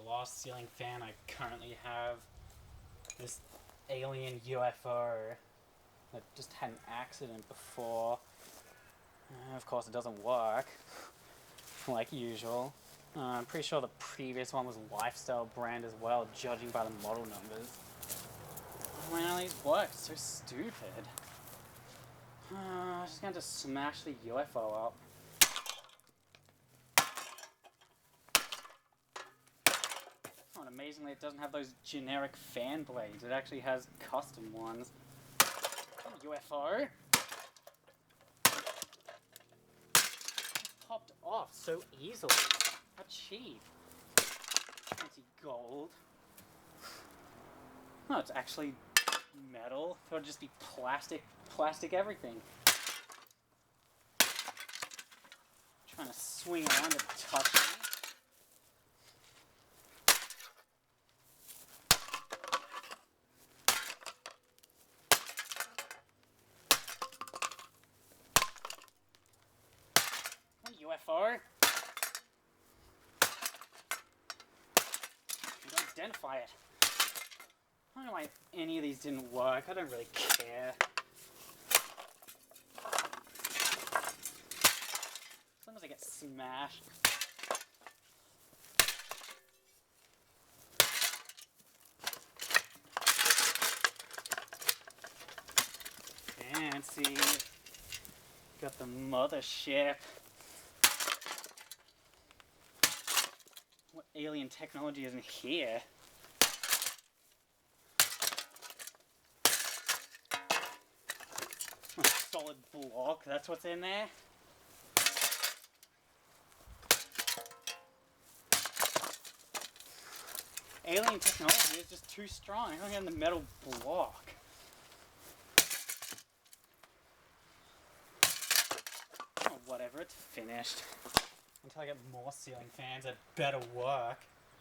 The last ceiling fan I currently have, this alien UFO that just had an accident before. Of course it doesn't work, like usual. I'm pretty sure the previous one was Lifestyle brand as well, judging by the model numbers. Why none of these work? It's so stupid. I'm just going to smash the UFO up. Oh, and amazingly it doesn't have those generic fan blades. It actually has custom ones. UFO! Popped off so easily. How cheap. Fancy gold. Oh, it's actually metal. It would just be plastic everything. Trying to swing around and touch me. UFO. Don't identify it. I don't know why any of these didn't work. I don't really care. As long as I get smashed. Fancy. Got the mothership. What alien technology isn't here? A solid block, that's what's in there. Alien technology is just too strong. I'm going to get the metal block. Oh, whatever, it's finished. Until I get more ceiling fans that better work.